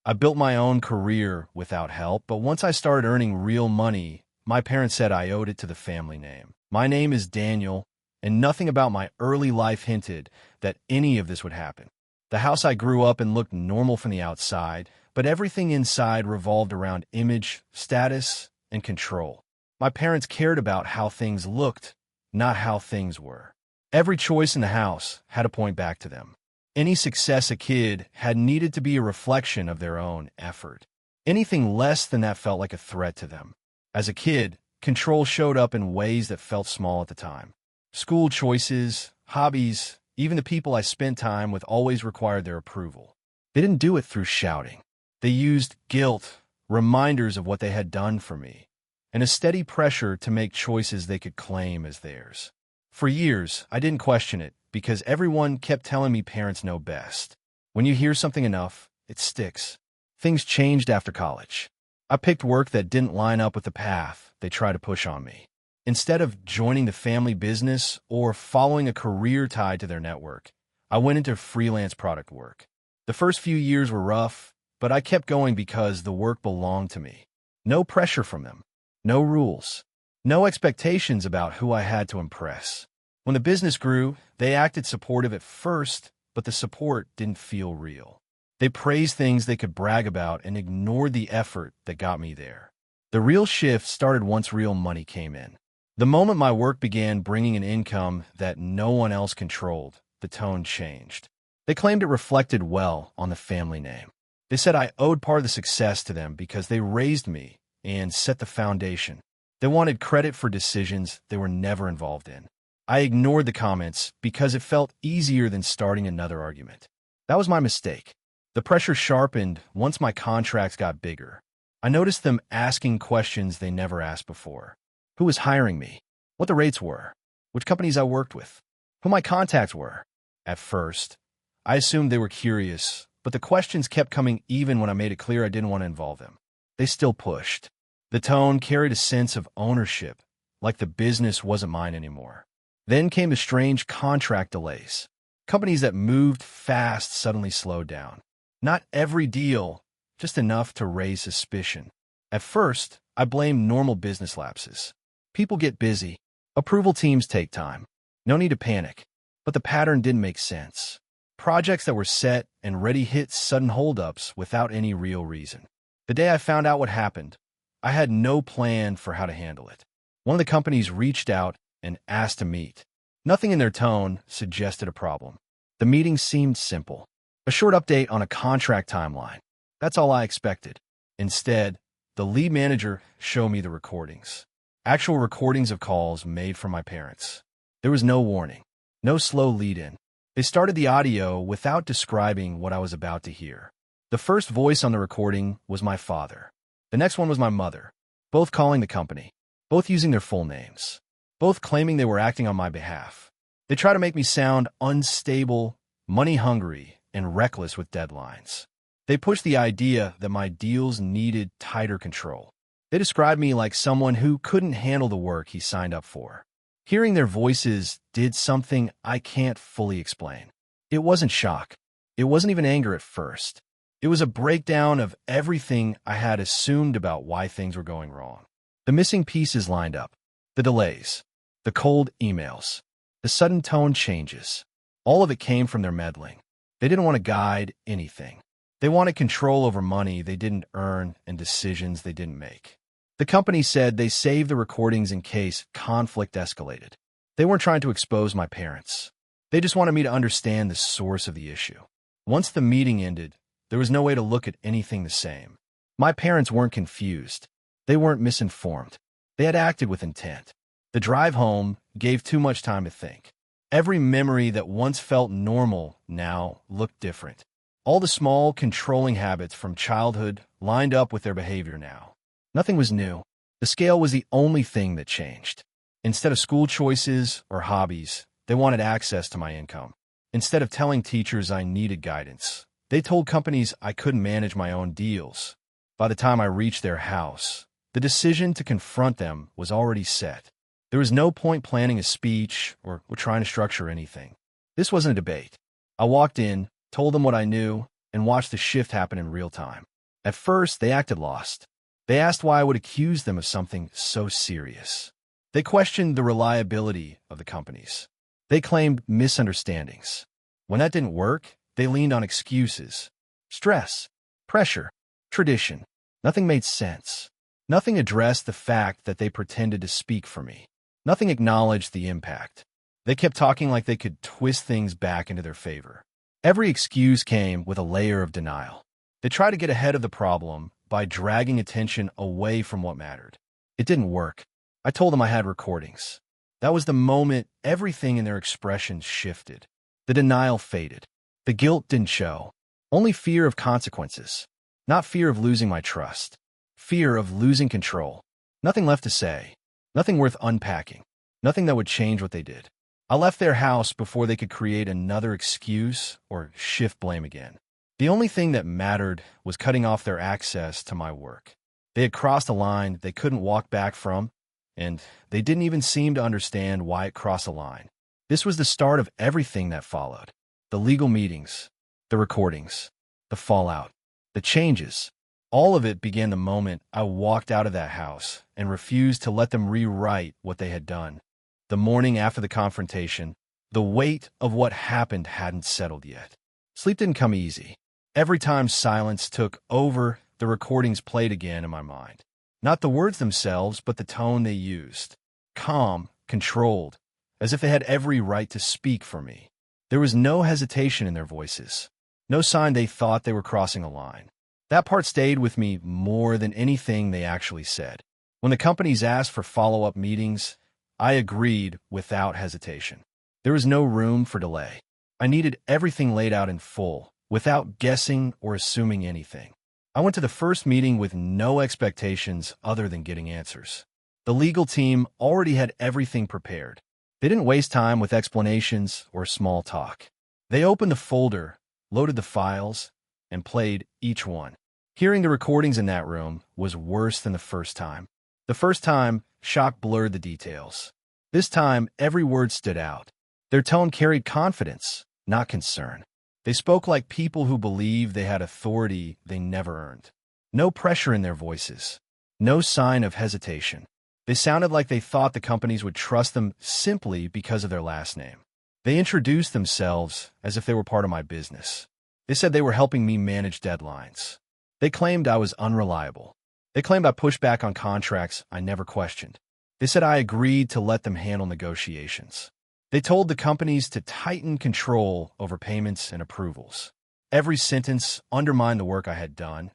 I built my own career without help, but once I started earning real money, my parents said I owed it to the family name. My name is Daniel, and nothing about my early life hinted that any of this would happen. The house I grew up in looked normal from the outside, but everything inside revolved around image, status, and control. My parents cared about how things looked, not how things were. Every choice in the house had to point back to them. Any success a kid had needed to be a reflection of their own effort. Anything less than that felt like a threat to them. As a kid, control showed up in ways that felt small at the time. School choices, hobbies, even the people I spent time with always required their approval. They didn't do it through shouting. They used guilt, reminders of what they had done for me, and a steady pressure to make choices they could claim as theirs. For years, I didn't question it because everyone kept telling me parents know best. When you hear something enough, it sticks. Things changed after college. I picked work that didn't line up with the path they tried to push on me. Instead of joining the family business or following a career tied to their network, I went into freelance product work. The first few years were rough, but I kept going because the work belonged to me. No pressure from them. No rules. No expectations about who I had to impress. When the business grew, they acted supportive at first, but the support didn't feel real. They praised things they could brag about and ignored the effort that got me there. The real shift started once real money came in. The moment my work began bringing an income that no one else controlled, the tone changed. They claimed it reflected well on the family name. They said I owed part of the success to them because they raised me and set the foundation. They wanted credit for decisions they were never involved in. I ignored the comments because it felt easier than starting another argument. That was my mistake. The pressure sharpened once my contracts got bigger. I noticed them asking questions they never asked before. Who was hiring me? What the rates were? Which companies I worked with? Who my contacts were? At first, I assumed they were curious, but the questions kept coming even when I made it clear I didn't want to involve them. They still pushed. The tone carried a sense of ownership, like the business wasn't mine anymore. Then came the strange contract delays. Companies that moved fast suddenly slowed down. Not every deal, just enough to raise suspicion. At first, I blamed normal business lapses. People get busy. Approval teams take time. No need to panic. But the pattern didn't make sense. Projects that were set and ready hit sudden holdups without any real reason. The day I found out what happened, I had no plan for how to handle it. One of the companies reached out and asked to meet. Nothing in their tone suggested a problem. The meeting seemed simple. A short update on a contract timeline. That's all I expected. Instead, the lead manager showed me the recordings. Actual recordings of calls made from my parents. There was no warning. No slow lead-in. They started the audio without describing what I was about to hear. The first voice on the recording was my father. The next one was my mother, both calling the company, both using their full names, both claiming they were acting on my behalf. They tried to make me sound unstable, money-hungry, and reckless with deadlines. They pushed the idea that my deals needed tighter control. They described me like someone who couldn't handle the work he signed up for. Hearing their voices did something I can't fully explain. It wasn't shock. It wasn't even anger at first. It was a breakdown of everything I had assumed about why things were going wrong. The missing pieces lined up. The delays. The cold emails. The sudden tone changes. All of it came from their meddling. They didn't want to guide anything. They wanted control over money they didn't earn and decisions they didn't make. The company said they saved the recordings in case conflict escalated. They weren't trying to expose my parents. They just wanted me to understand the source of the issue. Once the meeting ended, there was no way to look at anything the same. My parents weren't confused. They weren't misinformed. They had acted with intent. The drive home gave too much time to think. Every memory that once felt normal now looked different. All the small, controlling habits from childhood lined up with their behavior now. Nothing was new. The scale was the only thing that changed. Instead of school choices or hobbies, they wanted access to my income. Instead of telling teachers I needed guidance, they told companies I couldn't manage my own deals. By the time I reached their house, the decision to confront them was already set. There was no point planning a speech or trying to structure anything. This wasn't a debate. I walked in, told them what I knew, and watched the shift happen in real time. At first, they acted lost. They asked why I would accuse them of something so serious. They questioned the reliability of the companies. They claimed misunderstandings. When that didn't work, they leaned on excuses. Stress, pressure, tradition. Nothing made sense. Nothing addressed the fact that they pretended to speak for me. Nothing acknowledged the impact. They kept talking like they could twist things back into their favor. Every excuse came with a layer of denial. They tried to get ahead of the problem by dragging attention away from what mattered. It didn't work. I told them I had recordings. That was the moment everything in their expressions shifted. The denial faded. The guilt didn't show. Only fear of consequences. Not fear of losing my trust. Fear of losing control. Nothing left to say. Nothing worth unpacking. Nothing that would change what they did. I left their house before they could create another excuse or shift blame again. The only thing that mattered was cutting off their access to my work. They had crossed a line they couldn't walk back from, and they didn't even seem to understand why it crossed a line. This was the start of everything that followed. The legal meetings, the recordings, the fallout, the changes. All of it began the moment I walked out of that house and refused to let them rewrite what they had done. The morning after the confrontation, the weight of what happened hadn't settled yet. Sleep didn't come easy. Every time silence took over, the recordings played again in my mind. Not the words themselves, but the tone they used. Calm, controlled, as if they had every right to speak for me. There was no hesitation in their voices. No sign they thought they were crossing a line. That part stayed with me more than anything they actually said. When the companies asked for follow-up meetings, I agreed without hesitation. There was no room for delay. I needed everything laid out in full, without guessing or assuming anything. I went to the first meeting with no expectations other than getting answers. The legal team already had everything prepared. They didn't waste time with explanations or small talk. They opened the folder, loaded the files, and played each one. Hearing the recordings in that room was worse than the first time. The first time, shock blurred the details. This time, every word stood out. Their tone carried confidence, not concern. They spoke like people who believed they had authority they never earned. No pressure in their voices. No sign of hesitation. They sounded like they thought the companies would trust them simply because of their last name. They introduced themselves as if they were part of my business. They said they were helping me manage deadlines. They claimed I was unreliable. They claimed I pushed back on contracts I never questioned. They said I agreed to let them handle negotiations. They told the companies to tighten control over payments and approvals. Every sentence undermined the work I had done,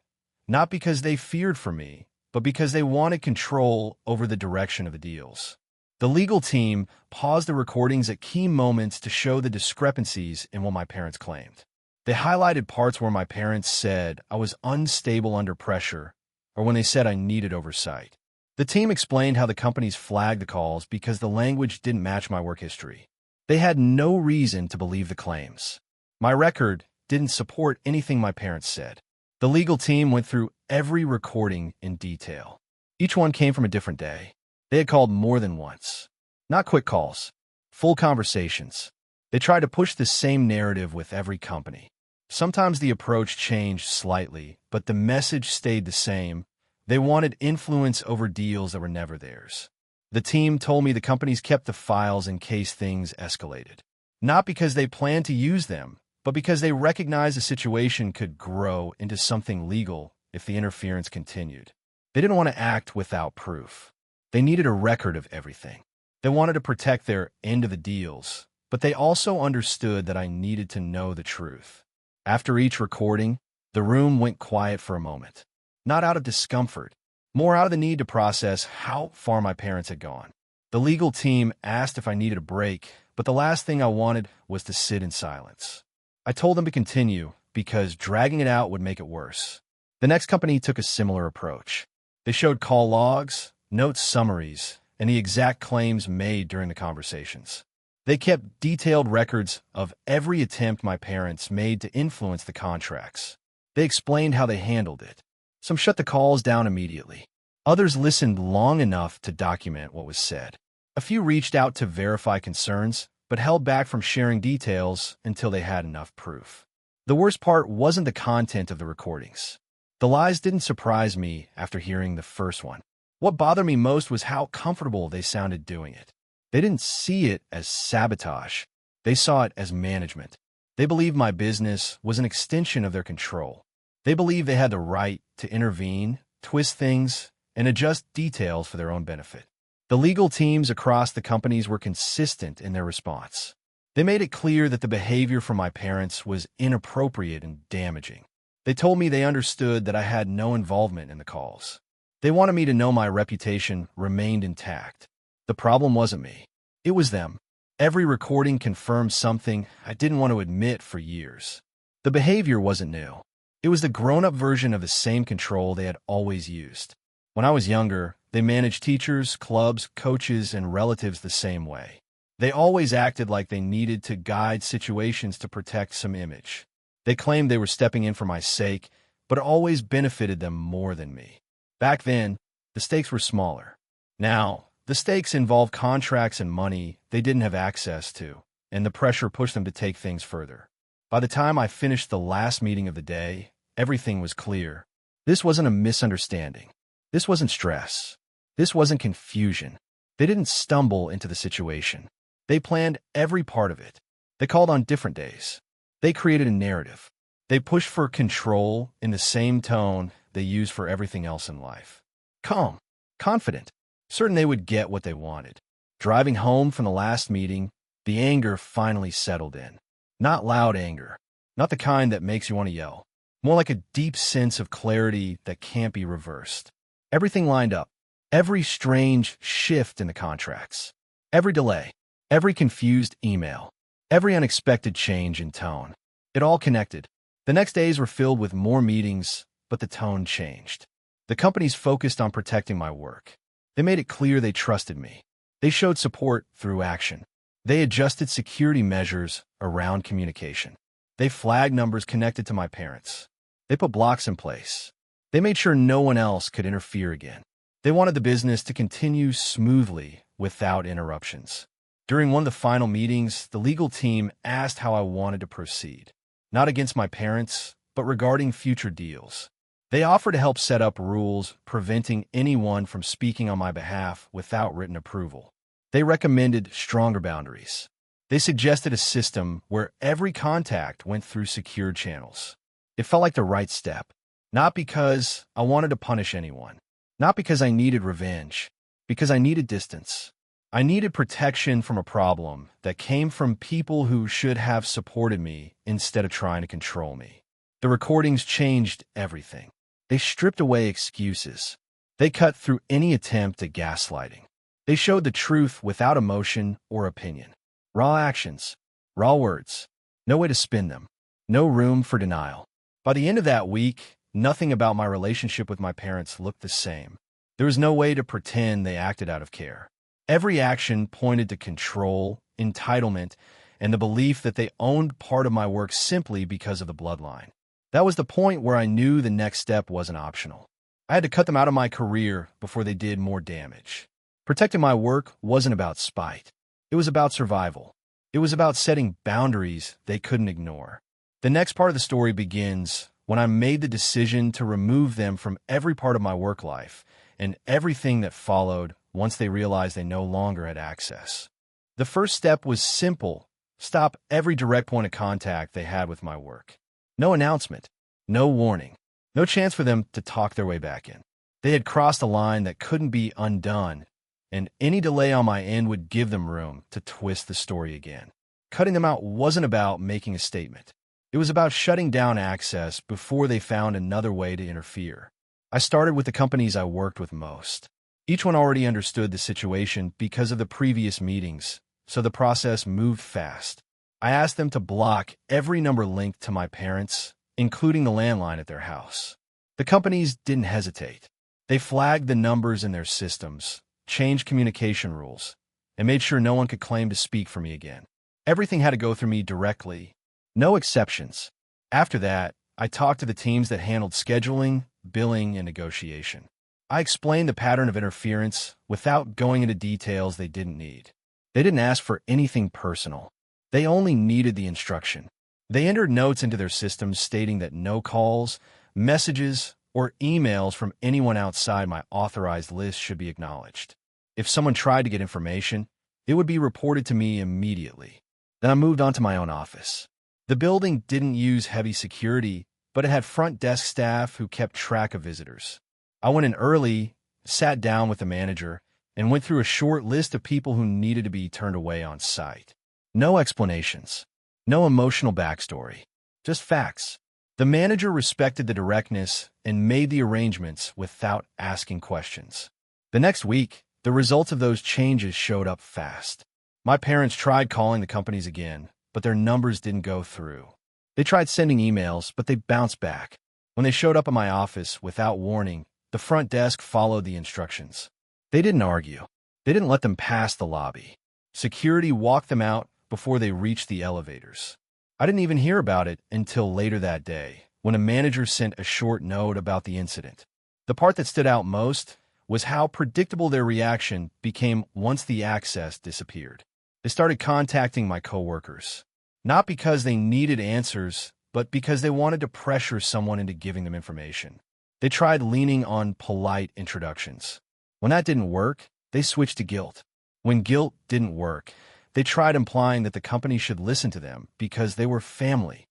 not because they feared for me, but because they wanted control over the direction of the deals. The legal team paused the recordings at key moments to show the discrepancies in what my parents claimed. They highlighted parts where my parents said I was unstable under pressure, or when they said I needed oversight. The team explained how the companies flagged the calls because the language didn't match my work history. They had no reason to believe the claims. My record didn't support anything my parents said. The legal team went through every recording in detail. Each one came from a different day. They had called more than once. Not quick calls, full conversations. They tried to push the same narrative with every company. Sometimes the approach changed slightly, but the message stayed the same. They wanted influence over deals that were never theirs. The team told me the companies kept the files in case things escalated. Not because they planned to use them, but because they recognized the situation could grow into something legal if the interference continued. They didn't want to act without proof. They needed a record of everything. They wanted to protect their end of the deals, but they also understood that I needed to know the truth. After each recording, the room went quiet for a moment. Not out of discomfort, more out of the need to process how far my parents had gone. The legal team asked if I needed a break, but the last thing I wanted was to sit in silence. I told them to continue because dragging it out would make it worse. The next company took a similar approach. They showed call logs, notes summaries, and the exact claims made during the conversations. They kept detailed records of every attempt my parents made to influence the contracts. They explained how they handled it. Some shut the calls down immediately. Others listened long enough to document what was said. A few reached out to verify concerns, but held back from sharing details until they had enough proof. The worst part wasn't the content of the recordings. The lies didn't surprise me after hearing the first one. What bothered me most was how comfortable they sounded doing it. They didn't see it as sabotage. They saw it as management. They believed my business was an extension of their control. They believed they had the right to intervene, twist things, and adjust details for their own benefit. The legal teams across the companies were consistent in their response. They made it clear that the behavior from my parents was inappropriate and damaging. They told me they understood that I had no involvement in the calls. They wanted me to know my reputation remained intact. The problem wasn't me. It was them. Every recording confirmed something I didn't want to admit for years. The behavior wasn't new. It was the grown-up version of the same control they had always used. When I was younger, they managed teachers, clubs, coaches, and relatives the same way. They always acted like they needed to guide situations to protect some image. They claimed they were stepping in for my sake, but it always benefited them more than me. Back then, the stakes were smaller. Now, the stakes involved contracts and money they didn't have access to, and the pressure pushed them to take things further. By the time I finished the last meeting of the day, everything was clear. This wasn't a misunderstanding. This wasn't stress. This wasn't confusion. They didn't stumble into the situation. They planned every part of it. They called on different days. They created a narrative. They pushed for control in the same tone they used for everything else in life. Calm, confident, certain they would get what they wanted. Driving home from the last meeting, the anger finally settled in. Not loud anger, not the kind that makes you want to yell. More like a deep sense of clarity that can't be reversed. Everything lined up. Every strange shift in the contracts. Every delay. Every confused email. Every unexpected change in tone. It all connected. The next days were filled with more meetings, but the tone changed. The companies focused on protecting my work. They made it clear they trusted me. They showed support through action. They adjusted security measures around communication. They flagged numbers connected to my parents. They put blocks in place. They made sure no one else could interfere again. They wanted the business to continue smoothly without interruptions. During one of the final meetings, the legal team asked how I wanted to proceed. Not against my parents, but regarding future deals. They offered to help set up rules preventing anyone from speaking on my behalf without written approval. They recommended stronger boundaries. They suggested a system where every contact went through secured channels. It felt like the right step, not because I wanted to punish anyone, not because I needed revenge, because I needed distance. I needed protection from a problem that came from people who should have supported me instead of trying to control me. The recordings changed everything. They stripped away excuses. They cut through any attempt at gaslighting. They showed the truth without emotion or opinion. Raw actions, raw words, no way to spin them, no room for denial. By the end of that week, nothing about my relationship with my parents looked the same. There was no way to pretend they acted out of care. Every action pointed to control, entitlement, and the belief that they owned part of my work simply because of the bloodline. That was the point where I knew the next step wasn't optional. I had to cut them out of my career before they did more damage. Protecting my work wasn't about spite. It was about survival. It was about setting boundaries they couldn't ignore. The next part of the story begins when I made the decision to remove them from every part of my work life and everything that followed once they realized they no longer had access. The first step was simple. Stop every direct point of contact they had with my work. No announcement, no warning, no chance for them to talk their way back in. They had crossed a line that couldn't be undone, and any delay on my end would give them room to twist the story again. Cutting them out wasn't about making a statement. It was about shutting down access before they found another way to interfere. I started with the companies I worked with most. Each one already understood the situation because of the previous meetings, so the process moved fast. I asked them to block every number linked to my parents, including the landline at their house. The companies didn't hesitate. They flagged the numbers in their systems, changed communication rules, and made sure no one could claim to speak for me again. Everything had to go through me directly. No exceptions. After that, I talked to the teams that handled scheduling, billing, and negotiation. I explained the pattern of interference without going into details they didn't need. They didn't ask for anything personal. They only needed the instruction. They entered notes into their systems stating that no calls, messages, or emails from anyone outside my authorized list should be acknowledged. If someone tried to get information, it would be reported to me immediately. Then I moved on to my own office. The building didn't use heavy security, but it had front desk staff who kept track of visitors. I went in early, sat down with the manager, and went through a short list of people who needed to be turned away on site. No explanations, no emotional backstory, just facts. The manager respected the directness and made the arrangements without asking questions. The next week, the results of those changes showed up fast. My parents tried calling the companies again, but their numbers didn't go through. They tried sending emails, but they bounced back. When they showed up at my office without warning, the front desk followed the instructions. They didn't argue. They didn't let them pass the lobby. Security walked them out before they reached the elevators. I didn't even hear about it until later that day, when a manager sent a short note about the incident. The part that stood out most was how predictable their reaction became once the access disappeared. They started contacting my coworkers, not because they needed answers, but because they wanted to pressure someone into giving them information. They tried leaning on polite introductions. When that didn't work, they switched to guilt. When guilt didn't work, they tried implying that the company should listen to them because they were family.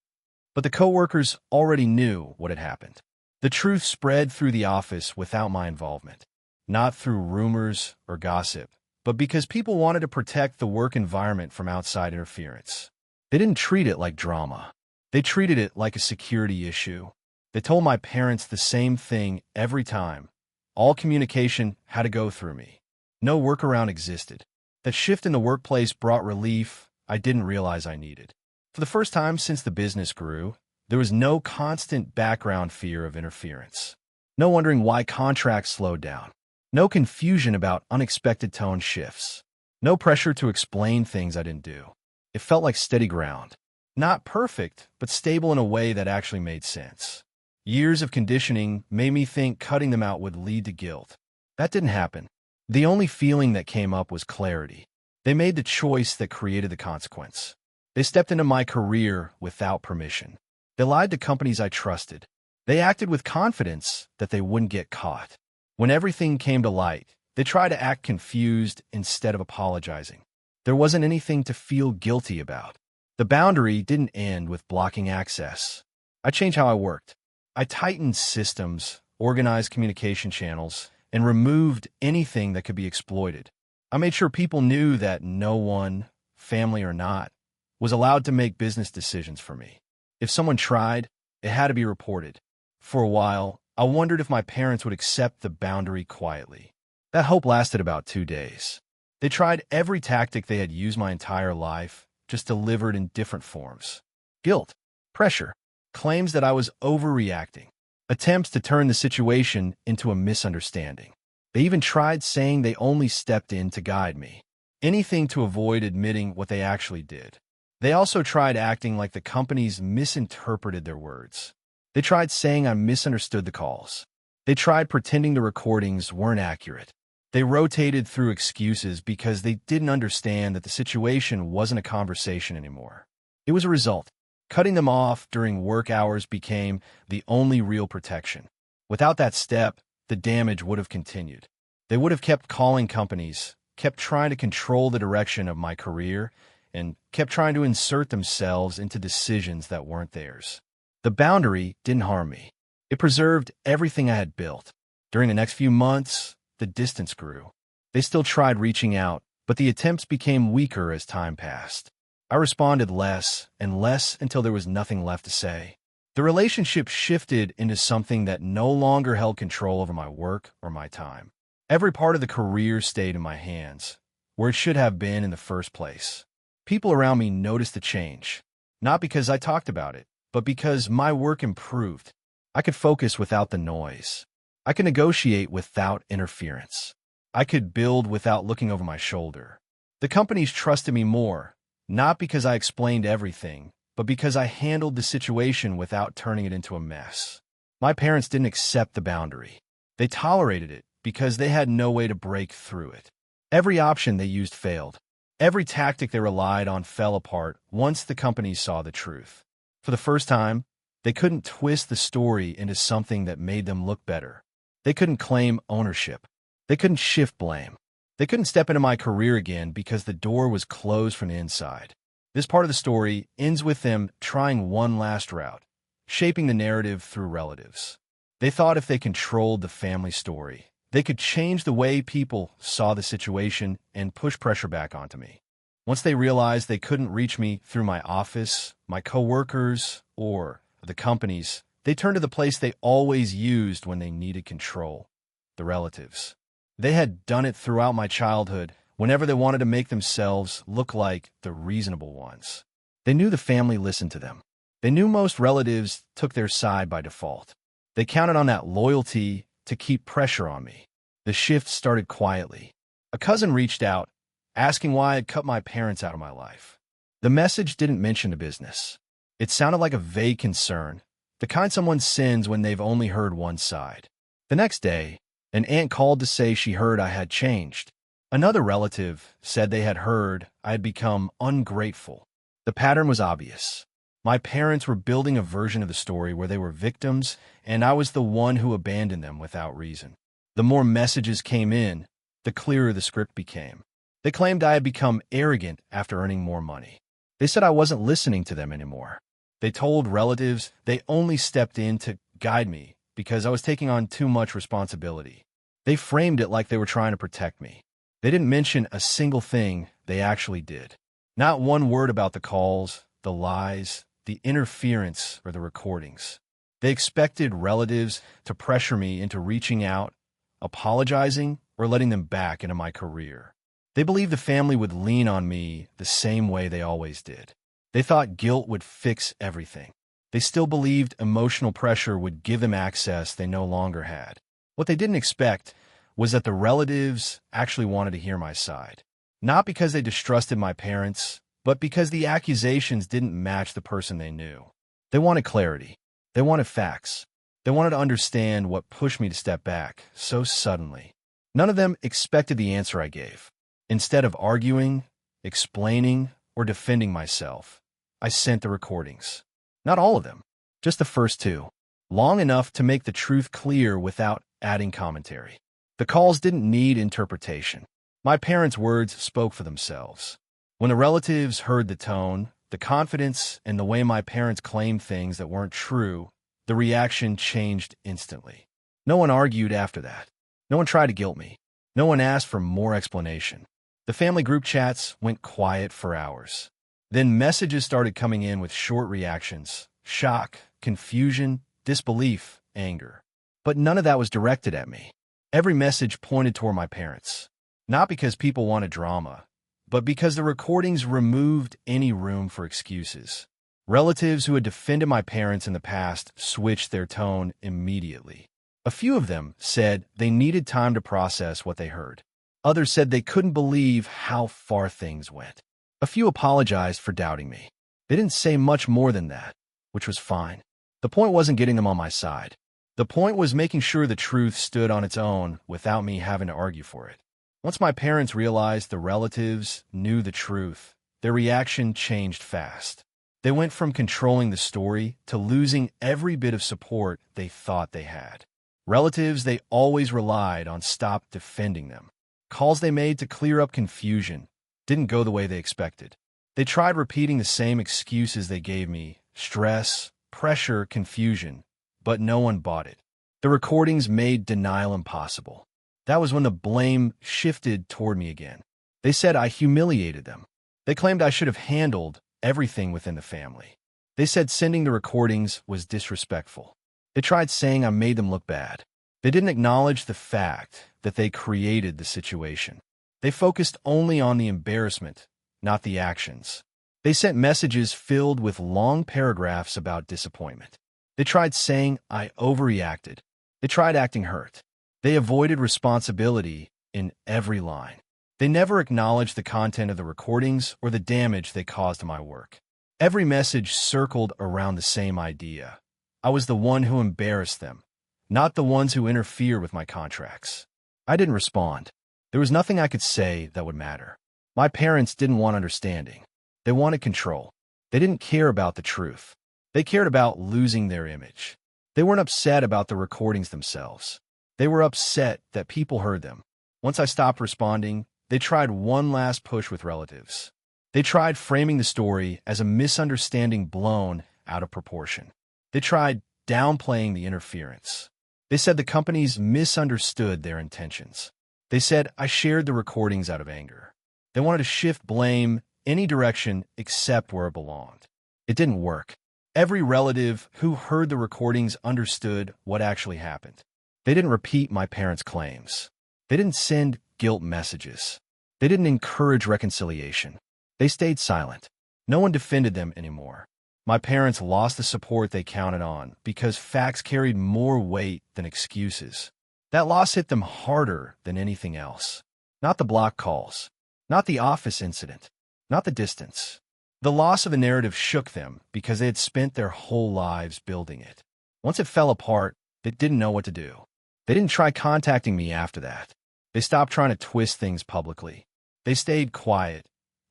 But the coworkers already knew what had happened. The truth spread through the office without my involvement, not through rumors or gossip, but because people wanted to protect the work environment from outside interference. They didn't treat it like drama. They treated it like a security issue. They told my parents the same thing every time. All communication had to go through me. No workaround existed. That shift in the workplace brought relief I didn't realize I needed. For the first time since the business grew, there was no constant background fear of interference. No wondering why contracts slowed down. No confusion about unexpected tone shifts. No pressure to explain things I didn't do. It felt like steady ground. Not perfect, but stable in a way that actually made sense. Years of conditioning made me think cutting them out would lead to guilt. That didn't happen. The only feeling that came up was clarity. They made the choice that created the consequence. They stepped into my career without permission. They lied to companies I trusted. They acted with confidence that they wouldn't get caught. When everything came to light, they tried to act confused instead of apologizing. There wasn't anything to feel guilty about. The boundary didn't end with blocking access. I changed how I worked. I tightened systems, organized communication channels, and removed anything that could be exploited. I made sure people knew that no one, family or not, was allowed to make business decisions for me. If someone tried, it had to be reported. For a while, I wondered if my parents would accept the boundary quietly. That hope lasted about 2 days. They tried every tactic they had used my entire life, just delivered in different forms. Guilt, pressure, claims that I was overreacting, attempts to turn the situation into a misunderstanding. They even tried saying they only stepped in to guide me. Anything to avoid admitting what they actually did. They also tried acting like the companies misinterpreted their words. They tried saying I misunderstood the calls. They tried pretending the recordings weren't accurate. They rotated through excuses because they didn't understand that the situation wasn't a conversation anymore. It was a result. Cutting them off during work hours became the only real protection. Without that step, the damage would have continued. They would have kept calling companies, kept trying to control the direction of my career, and kept trying to insert themselves into decisions that weren't theirs. The boundary didn't harm me. It preserved everything I had built. During the next few months, the distance grew. They still tried reaching out, but the attempts became weaker as time passed. I responded less and less until there was nothing left to say. The relationship shifted into something that no longer held control over my work or my time. Every part of the career stayed in my hands, where it should have been in the first place. People around me noticed the change, not because I talked about it, but because my work improved. I could focus without the noise. I could negotiate without interference. I could build without looking over my shoulder. The companies trusted me more, not because I explained everything, but because I handled the situation without turning it into a mess. My parents didn't accept the boundary. They tolerated it because they had no way to break through it. Every option they used failed. Every tactic they relied on fell apart once the companies saw the truth. For the first time, They couldn't twist the story into something that made them look better. They couldn't claim ownership. They couldn't shift blame. They couldn't step into my career again because the door was closed from the inside. This part of the story ends with them trying one last route, shaping the narrative through relatives. They thought if they controlled the family story, they could change the way people saw the situation and push pressure back onto me. Once they realized they couldn't reach me through my office, my coworkers, or the companies, they turned to the place they always used when they needed control: the relatives. They had done it throughout my childhood whenever they wanted to make themselves look like the reasonable ones. They knew the family listened to them. They knew most relatives took their side by default. They counted on that loyalty to keep pressure on me. The shift started quietly. A cousin reached out, asking why I'd cut my parents out of my life. The message didn't mention the business. It sounded like a vague concern, the kind someone sends when they've only heard one side. The next day, an aunt called to say she heard I had changed. Another relative said they had heard I had become ungrateful. The pattern was obvious. My parents were building a version of the story where they were victims, and I was the one who abandoned them without reason. The more messages came in, the clearer the script became. They claimed I had become arrogant after earning more money. They said I wasn't listening to them anymore. They told relatives they only stepped in to guide me because I was taking on too much responsibility. They framed it like they were trying to protect me. They didn't mention a single thing they actually did. Not one word about the calls, the lies, the interference, or the recordings. They expected relatives to pressure me into reaching out, apologizing, or letting them back into my career. They believed the family would lean on me the same way they always did. They thought guilt would fix everything. They still believed emotional pressure would give them access they no longer had. What they didn't expect was that the relatives actually wanted to hear my side. Not because they distrusted my parents, but because the accusations didn't match the person they knew. They wanted clarity. They wanted facts. They wanted to understand what pushed me to step back so suddenly. None of them expected the answer I gave. Instead of arguing, explaining, or defending myself, I sent the recordings. Not all of them, just the first two, long enough to make the truth clear without adding commentary. The calls didn't need interpretation. My parents' words spoke for themselves. When the relatives heard the tone, the confidence, and the way my parents claimed things that weren't true, the reaction changed instantly. No one argued after that. No one tried to guilt me. No one asked for more explanation. The family group chats went quiet for hours. Then messages started coming in with short reactions: shock, confusion, disbelief, anger. But none of that was directed at me. Every message pointed toward my parents. Not because people wanted drama, but because the recordings removed any room for excuses. Relatives who had defended my parents in the past switched their tone immediately. A few of them said they needed time to process what they heard. Others said they couldn't believe how far things went. A few apologized for doubting me. They didn't say much more than that, which was fine. The point wasn't getting them on my side. The point was making sure the truth stood on its own without me having to argue for it. Once my parents realized the relatives knew the truth, their reaction changed fast. They went from controlling the story to losing every bit of support they thought they had. Relatives they always relied on stopped defending them. Calls they made to clear up confusion didn't go the way they expected. They tried repeating the same excuses they gave me: stress, pressure, confusion, but no one bought it. The recordings made denial impossible. That was when the blame shifted toward me again. They said I humiliated them. They claimed I should have handled everything within the family. They said sending the recordings was disrespectful. They tried saying I made them look bad. They didn't acknowledge the fact that they created the situation. They focused only on the embarrassment, not the actions. They sent messages filled with long paragraphs about disappointment. They tried saying I overreacted. They tried acting hurt. They avoided responsibility in every line. They never acknowledged the content of the recordings or the damage they caused to my work. Every message circled around the same idea. I was the one who embarrassed them, not the ones who interfere with my contracts. I didn't respond. There was nothing I could say that would matter. My parents didn't want understanding. They wanted control. They didn't care about the truth. They cared about losing their image. They weren't upset about the recordings themselves. They were upset that people heard them. Once I stopped responding, they tried one last push with relatives. They tried framing the story as a misunderstanding blown out of proportion. They tried downplaying the interference. They said the companies misunderstood their intentions. They said I shared the recordings out of anger. They wanted to shift blame any direction except where it belonged. It didn't work. Every relative who heard the recordings understood what actually happened. They didn't repeat my parents' claims. They didn't send guilt messages. They didn't encourage reconciliation. They stayed silent. No one defended them anymore. My parents lost the support they counted on because facts carried more weight than excuses. That loss hit them harder than anything else. Not the block calls. Not the office incident. Not the distance. The loss of the narrative shook them because they had spent their whole lives building it. Once it fell apart, they didn't know what to do. They didn't try contacting me after that. They stopped trying to twist things publicly. They stayed quiet,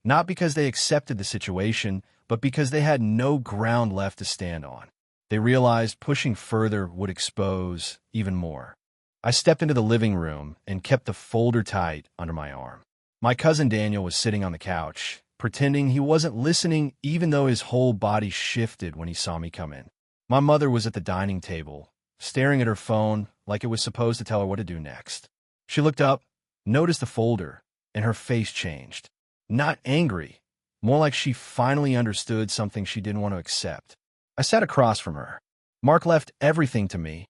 not because they accepted the situation, but because they had no ground left to stand on. They realized pushing further would expose even more. I stepped into the living room and kept the folder tight under my arm. My cousin Daniel was sitting on the couch, pretending he wasn't listening even though his whole body shifted when he saw me come in. My mother was at the dining table, staring at her phone like it was supposed to tell her what to do next. She looked up, noticed the folder, and her face changed. Not angry, more like she finally understood something she didn't want to accept. I sat across from her. Mark left everything to me,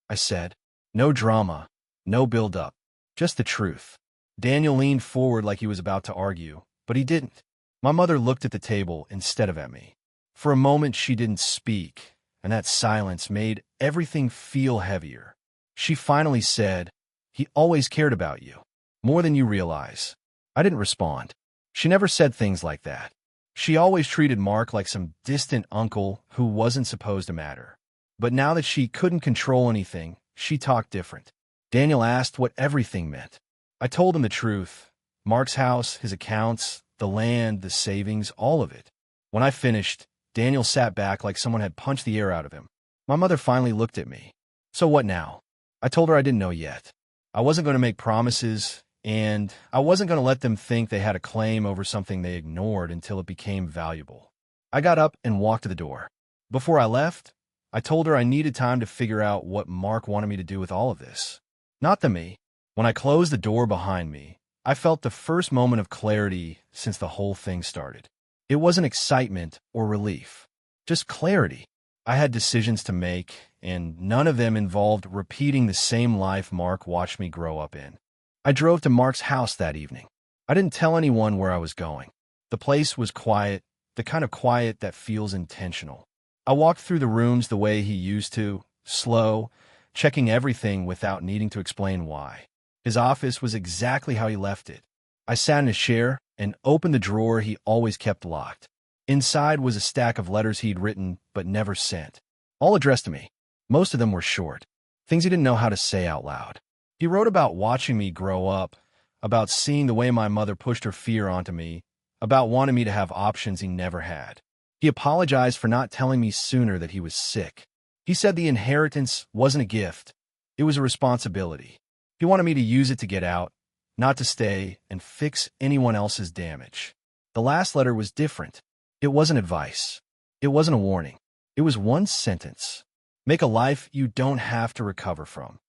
I said. No drama, no build-up, just the truth. Daniel leaned forward like he was about to argue, but he didn't. My mother looked at the table instead of at me. For a moment, she didn't speak, and that silence made everything feel heavier. She finally said, "He always cared about you, more than you realize." I didn't respond. She never said things like that. She always treated Mark like some distant uncle who wasn't supposed to matter. But now that she couldn't control anything, she talked different. Daniel asked what everything meant. I told him the truth. Mark's house, his accounts, the land, the savings, all of it. When I finished, Daniel sat back like someone had punched the air out of him. My mother finally looked at me. So what now? I told her I didn't know yet. I wasn't going to make promises, and I wasn't going to let them think they had a claim over something they ignored until it became valuable. I got up and walked to the door. Before I left, I told her I needed time to figure out what Mark wanted me to do with all of this. Not the me. When I closed the door behind me, I felt the first moment of clarity since the whole thing started. It wasn't excitement or relief, just clarity. I had decisions to make, and none of them involved repeating the same life Mark watched me grow up in. I drove to Mark's house that evening. I didn't tell anyone where I was going. The place was quiet, the kind of quiet that feels intentional. I walked through the rooms the way he used to, slow, checking everything without needing to explain why. His office was exactly how he left it. I sat in his chair and opened the drawer he always kept locked. Inside was a stack of letters he'd written but never sent, all addressed to me. Most of them were short, things he didn't know how to say out loud. He wrote about watching me grow up, about seeing the way my mother pushed her fear onto me, about wanting me to have options he never had. He apologized for not telling me sooner that he was sick. He said the inheritance wasn't a gift, it was a responsibility. He wanted me to use it to get out, not to stay and fix anyone else's damage. The last letter was different. It wasn't advice. It wasn't a warning. It was one sentence. Make a life you don't have to recover from.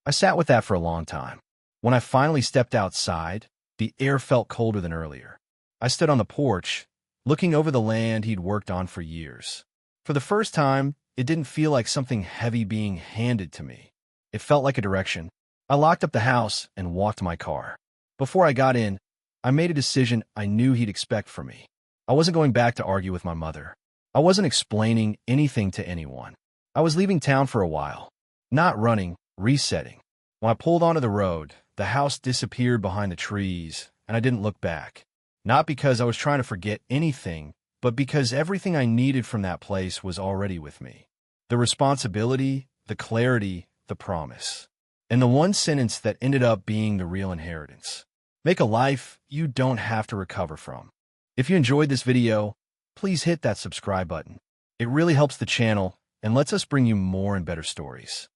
I sat with that for a long time. When I finally stepped outside, the air felt colder than earlier. I stood on the porch, looking over the land he'd worked on for years. For the first time, it didn't feel like something heavy being handed to me. It felt like a direction. I locked up the house and walked to my car. Before I got in, I made a decision I knew he'd expect from me. I wasn't going back to argue with my mother. I wasn't explaining anything to anyone. I was leaving town for a while. Not running, resetting. When I pulled onto the road, the house disappeared behind the trees, and I didn't look back. Not because I was trying to forget anything, but because everything I needed from that place was already with me. The responsibility, the clarity, the promise. And the one sentence that ended up being the real inheritance. Make a life you don't have to recover from. If you enjoyed this video, please hit that subscribe button. It really helps the channel and lets us bring you more and better stories.